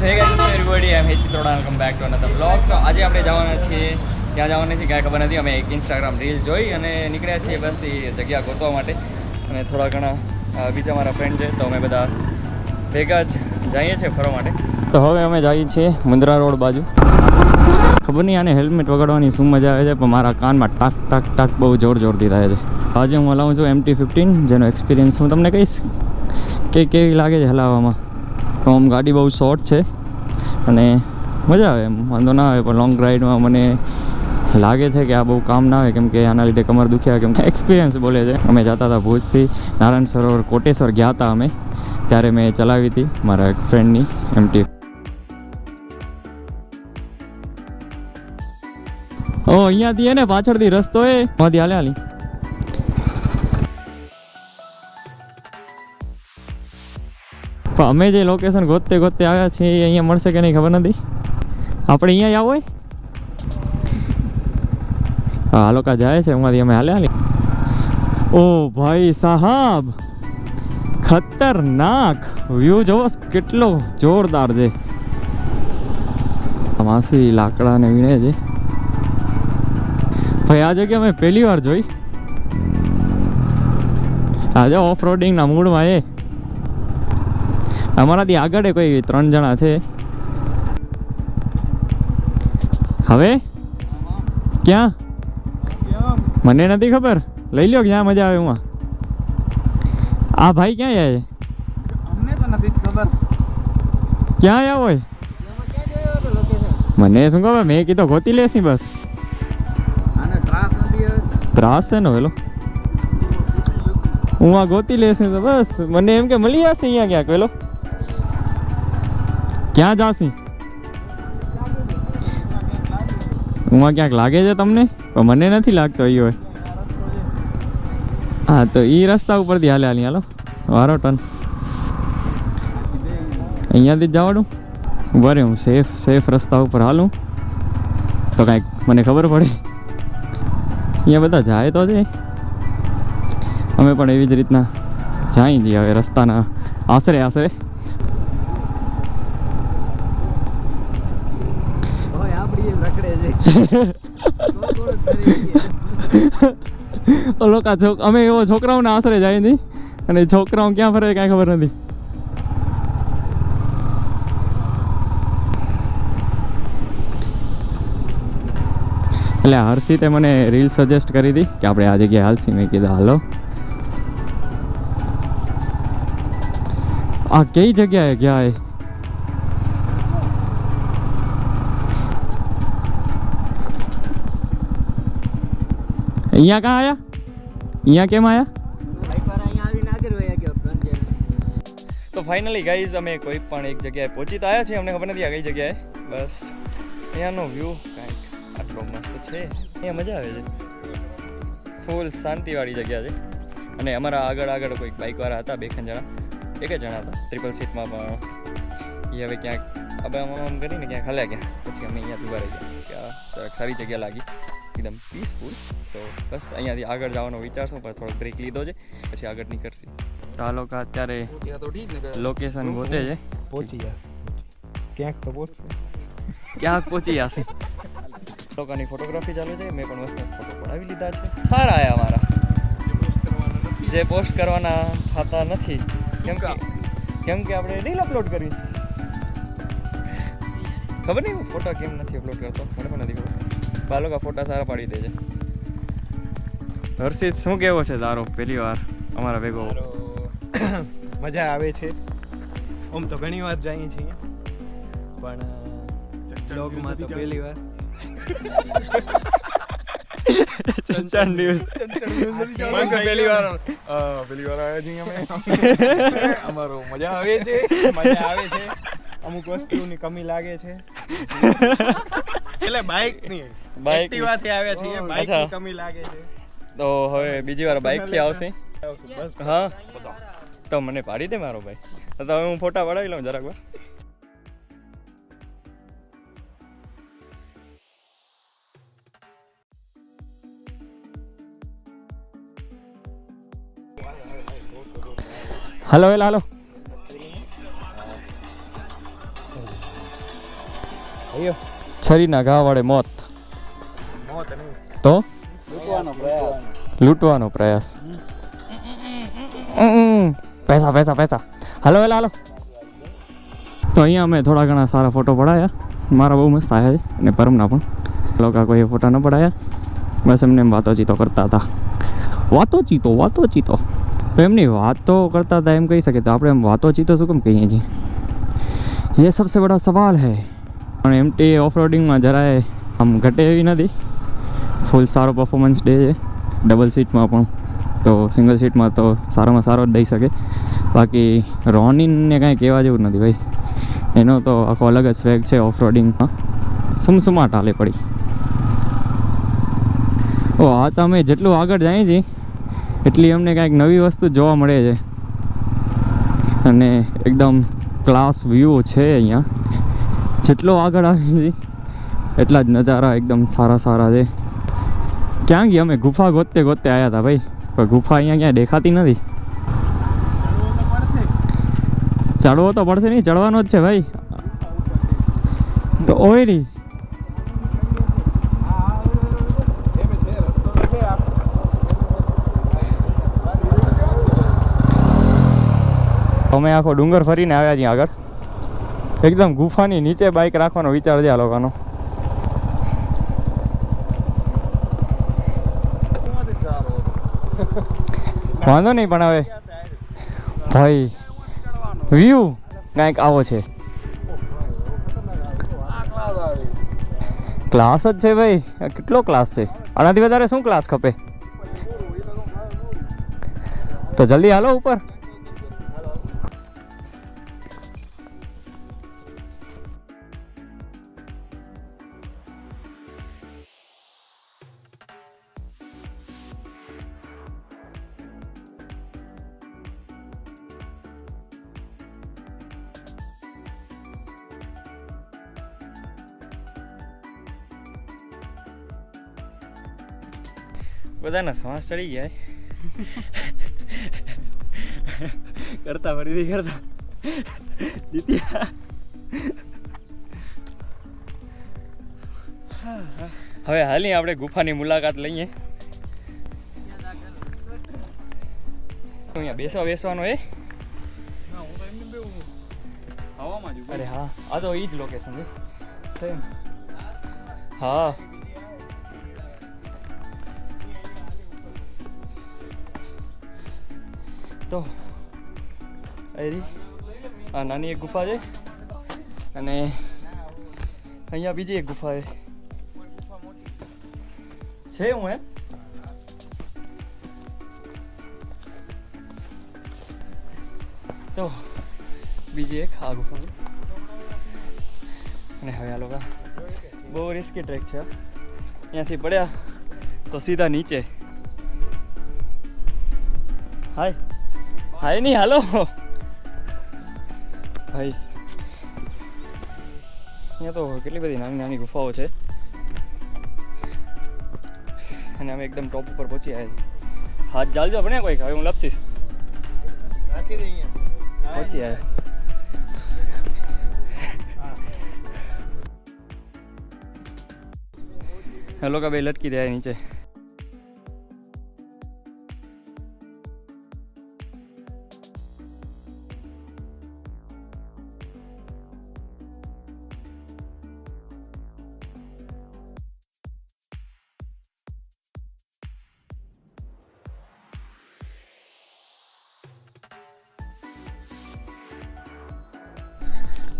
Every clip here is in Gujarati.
હે ગાઈસ એવરીબોડી આઈ એમ હિત થોડા welcome back to another blog. તો આજે આપણે જવાના છીએ, ક્યાં જવાના છીએ કાંઈ ખબર નથી. અમે એક ઇન્સ્ટાગ્રામ રીલ જોઈ અને નીકળ્યા છીએ બસ એ જગ્યા ગોતવા માટે. અને થોડા ઘણા બીજા મારા ફ્રેન્ડ છે, તો અમે બધા ભેગા જ જઈએ છીએ ફરવા માટે. તો હવે અમે જઈએ છીએ મુન્દ્રા રોડ બાજુ. ખબર નહીં આને હેલ્મેટ વગાડવાની શું મજા આવે છે, પણ મારા કાનમાં ટાક ટાક ટાક બહુ જોરથી થાય છે. આજે હું હલાવું છું MT-15, જેનો એક્સપિરિયન્સ હું તમને કહીશ કે કેવી લાગે છે હલાવવામાં. તો આમ ગાડી બહુ શોર્ટ છે અને મજા આવે, એમ વાંધો ના આવે. પણ લોંગ રાઈડમાં મને લાગે છે કે આ બહુ કામ ના આવે, કેમ કે આના લીધે કમર દુખ્યા, કેમ કે એક્સપિરિયન્સ બોલે છે. અમે જતા હતા ભુજથી નારાયણ સરોવર કોટેશ્વર ગયા હતા અમે, ત્યારે મેં ચલાવી હતી મારા એક ફ્રેન્ડની MT. ઓ અહીંયાથી ને પાછળથી રસ્તો એ માંથી હાલી અમે જે લોકેશન ગોતતે આવ્યા છીએ એ અહીંયા મળશે કે નહીં ખબર નથી. આપણે અહીંયા આવો હોય હા લોકો જાય છે એમાંથી અમે હાલી. ઓ ભાઈ સાહબ, ખતરનાક વ્યૂ જોવો કેટલો જોરદાર છે. માસી લાકડા ને વીણે છે ભાઈ. આ જગ્યા મેં પહેલી વાર જોઈ. આજે ઓફ રોડિંગના મૂડમાં એ અમારાથી આગળ કોઈ 3 જણા છે. હવે ક્યાં મને નથી ખબર, લઈ લ્યો ક્યાં મજા આવે એમાં. આ ભાઈ ક્યાં જાય છે અમને તો નથી ખબર ક્યાં આવ્યા હોય. મને શું ખબર, મેં કીધું ગોતી લેસી બસ. આને ત્રાસ નથી ત્રાસ છે ને પેલો, હું આ ગોતી લેશે તો બસ. મને એમ કે મળી જશે અહીંયા ક્યાંક. પેલો ક્યાં જાશી? હું ક્યાંક લાગે છે તમને, પણ મને નથી લાગતો અહીં હોય. હા તો એ રસ્તા ઉપરથી હાલે હાલો વારો ટન. અહીંયાથી જ જવાનું બરે. હું સેફ રસ્તા ઉપર હાલું તો કાંઈક મને ખબર પડે. અહીંયા બધા જાય તો છે, અમે પણ એવી જ રીતના જાય છીએ હવે રસ્તાના આશરે. અમે એવો છોકરાઓના આશરે જાય છે અને છોકરાઓ ક્યાં ફરે કાંઈ ખબર નથી. એટલે હર્ષિતે મને રીલ સજેસ્ટ કરી હતી કે આપણે આ જગ્યાએ હાલસી. મેં કીધું હાલો. આ કઈ જગ્યાએ ગયા એ? અહીંયા ક્યાં આયા? અહીંયા કેમ આયા? તો ફાઇનલી ગાઈઝ અમે કોઈ પણ એક જગ્યાએ પહોંચી તો આવ્યા છીએ. અમને ખબર નથી આ કઈ જગ્યાએ. બસ અહીંયાનો વ્યૂ કાંઈક આટલો મસ્ત છે, અહીંયા મજા આવે છે. ફૂલ શાંતિવાળી જગ્યા છે. અને અમારા આગળ કોઈક બાઇકવાળા હતા, 2 જણા, 1 જ જણા હતા ટ્રિપલ સીટમાં. પણ એ હવે ક્યાંક આમ કરીને ક્યાંક હલ્યા ગયા. પછી અમે અહીંયા ઉભા રહી ગયા. ત્યાં સારી જગ્યા લાગી, એકદમ પીસફુલ. તો બસ અહીંયાથી આગળ જવાનો વિચારશું, પણ થોડોક બ્રેક લીધો છે, પછી આગળ નીકળશે. તો આ લોકો અત્યારે લોકેશન ગોતે છે. પહોંચી જશે ક્યાંક તો પહોંચશે, ક્યાંક પહોંચી જશે. લોકોની ફોટોગ્રાફી ચાલુ છે. મેં પણ મસ્ત ફોટો પડાવી લીધા છે. સારા આયા અમારા, જે પોસ્ટ કરવાના થતા નથી કેમ કે આપણે રીલ અપલોડ કરી છે. ખબર નહીં હું ફોટા કેમ નથી અપલોડ કરતો, મને પણ નથી ખબર. બાલોકા ફોટા સારા પાડી દે છે. હર્ષિત શું કેવો છે તારો પહેલી વાર અમારા ભેગો? મજા આવે છે. આમ તો ઘણી વાર જઈએ છીએ, પણ બ્લોગમાં તો પહેલી વાર. ચંચળ ન્યૂઝ પહેલી વાર આવ્યા છીએ અમે. અમારો મજા આવે છે. અમુક વસ્તુની કમી લાગે છે એટલે બાઇકની એક્ટિવાથી આવ્યા છીએ, બાઇકની કમી લાગે છે. તો હવે બીજી વાર બાઇકથી આવશે. બસ હા તો મને પાડી દે મારો ભાઈ. તો હવે હું ફોટા પડાવી લઉં જરાક વાર. હાલો હાલો અયો છરીના ઘા વડે મોત મોત નહીં તો લૂંટવાનો પ્રયાસ લૂંટવાનો પ્રયાસ. પૈસા પૈસા પૈસા. હાલો વેલા હાલો. તો અહીંયા અમે થોડા ઘણા સારા ફોટો પડાયા. મારા બહુ મસ્ત આવ્યા છે અને પરમના પણ. લોકો કોઈ ફોટા ન પડાયા, બસ એમને એમ વાતોચીતો કરતા હતા. વાતોચીતો તો એમની વાતો કરતા હતા એમ કહી શકે, તો આપણે એમ વાતોચીતો શું કેમ કહીએ છીએ? એ સબસે બડા સવાલ હૈ. પણ એમટી ઓફરોડિંગમાં જરાય આમ ઘટે એવી નથી. ફૂલ સારો પરફોર્મન્સ દે છે, ડબલ સીટમાં પણ. તો સિંગલ સીટમાં તો સારામાં સારો જ દઈ શકે. બાકી રોનિનને કાંઈ કહેવા જેવું નથી ભાઈ. એનો તો આખો અલગ જ સ્વેગ છે ઓફરોડિંગમાં. સુમસુમાટ હાલે પડી. ઓ આ તો અમે જેટલું આગળ જઈએ છીએ એટલી અમને કાંઈક નવી વસ્તુ જોવા મળે છે. અને એકદમ ક્લાસ વ્યૂ છે અહીંયા. જેટલો આગળ આવીએ છીએ એટલા જ નજારા એકદમ સારા સારા છે. ક્યાં ગયા અમે? ગુફા ગોતતે ગોતતે આવ્યા હતા ભાઈ, પણ ગુફા અહીંયા ક્યાં દેખાતી નથી. ચડવો તો પડશે નહીં, ચડવાનો જ છે ભાઈ. તો ઓય રી અમે આખો ડુંગર ફરીને આવ્યા છીએ આગળ. એકદમ ગુફાની નીચે બાઇક રાખવાનો વિચાર છે આ લોકોનો. વાંધો નહીં, પણ હવે ભાઈ વ્યૂ કાંઈક આવો છે. ક્લાસ જ છે ભાઈ. કેટલો ક્લાસ છે? આનાથી વધારે શું ક્લાસ ખપે? તો જલ્દી હાલો ઉપર. બધાના શ્વાસ ચડી ગયા કરતા ફરીથી કરતા જીત્યા. હવે હાલી આપણે ગુફાની મુલાકાત લઈએ. અહીંયા બેસવાનું એ અરે હા, આ તો એ જ લોકેશન છે સેમ. હા તો આ નાની એક ગુફા છે અને અહીંયા બીજી એક ગુફા છે હું એમ. તો બીજી એક આ ગુફા અને હવે આ લોકો બહુ રિસ્કી ટ્રેક છે. અહીંયાથી પડ્યા તો સીધા નીચે. હાય હાય નહીં હાલો ભાઈ. અહીંયા તો કેટલી બધી નાની નાની ગુફાઓ છે અને અમે એકદમ ટોપ ઉપર પહોંચી આવ્યા છીએ. હાથ ચાલજો ભણે કોઈક, હવે હું લપસીશ. પહોંચી આવ્યા. હેલો કા ભાઈ લટકી દે નીચે.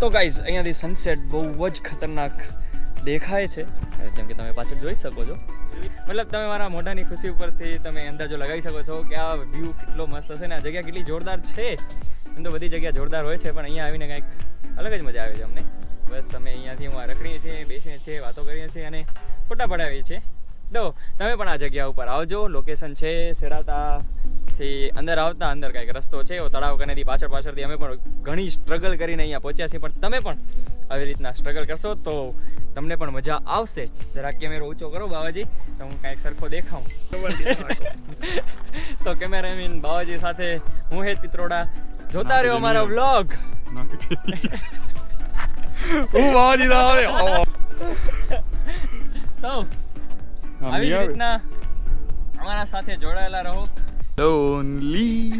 તો ગાઈઝ અહીંયાથી સનસેટ બહુ જ ખતરનાક દેખાય છે, જેમ કે તમે પાછળ જોઈ શકો છો. મતલબ તમે મારા મોઢાની ખુશી ઉપરથી તમે અંદાજો લગાવી શકો છો કે આ વ્યૂ કેટલો મસ્ત હશે ને આ જગ્યા કેટલી જોરદાર છે. એમ તો બધી જગ્યા જોરદાર હોય છે, પણ અહીંયા આવીને કંઈક અલગ જ મજા આવે છે અમને. બસ અમે અહીંયાથી હું રખડીએ છીએ, બેસીએ છીએ, વાતો કરીએ છીએ અને ફોટા પડાવીએ છીએ. તો તમે પણ આ જગ્યા ઉપર આવજો. લોકેશન છે સેડાતાથી અંદર આવતા અંદર કાંઈક રસ્તો છે તળાવ કનેથી પાછળથી અમે પણ ઘણી સ્ટ્રગલ કરીને અહીંયા પહોંચ્યા છીએ. પણ તમે પણ આવી રીતના સ્ટ્રગલ કરશો તો તમને પણ મજા આવશે. જરા કેમેરો ઊંચો કરો બાવાજી, તો હું કાંઈક સરખો દેખાઉં. તો કેમેરામેન બાવાજી સાથે હું હેત પિત્રોડા. જોતા રહ્યો અમારો વ્લોગ. બાવાજી ના આવે તો આવી જ રીતના અમારા સાથે જોડાયેલા રહો. લોનલી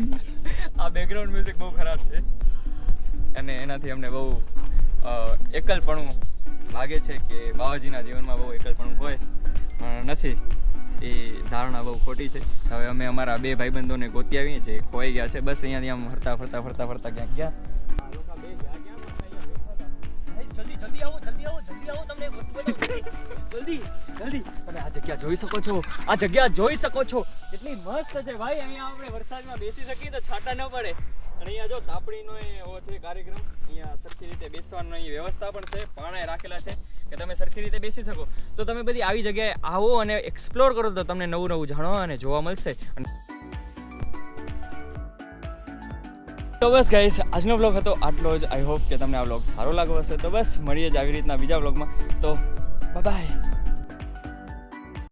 આ બેકગ્રાઉન્ડ મ્યુઝિક બહુ ખરાબ છે અને એનાથી અમને બહુ એકલપણું લાગે છે કે બાવાજીના જીવનમાં બહુ એકલપણું હોય પણ નથી. એ ધારણા બહુ ખોટી છે. હવે અમે અમારા બે ભાઈબંધોને ગોતી આવીએ જે ખોઈ ગયા છે. બસ અહીંયાથી આમ ફરતા ક્યાંક ગયા. જલ્દી આવો તમને એક વસ્તુ બતાવું. જલ્દી તમે આ જગ્યા જોઈ શકો છો. કેટલી મસ્ત છે ભાઈ. અહીંયા આપણે વરસાદમાં બેસી શકીએ તો છાંટા ન પડે. અને અહીંયા જો તાપણીનો એવો છે કાર્યક્રમ. અહીંયા સરખી રીતે બેસવાનો અહીં વ્યવસ્થા પણ છે. પાણા રાખેલા છે કે તમે સરખી રીતે બેસી શકો. તો તમે બધી આવી જગ્યાએ આવો અને એક્સપ્લોર કરો તો તમને નવું જાણવા અને જોવા મળશે. તો બસ ગાઈસ, આજનો બ્લોગ હતો આટલો જ. આઈ હોપ કે તમને આ બ્લોગ સારો લાગ્યો હશે. તો બસ મળીએ જ આવી રીતના બીજા બ્લોગમાં. તો બાય.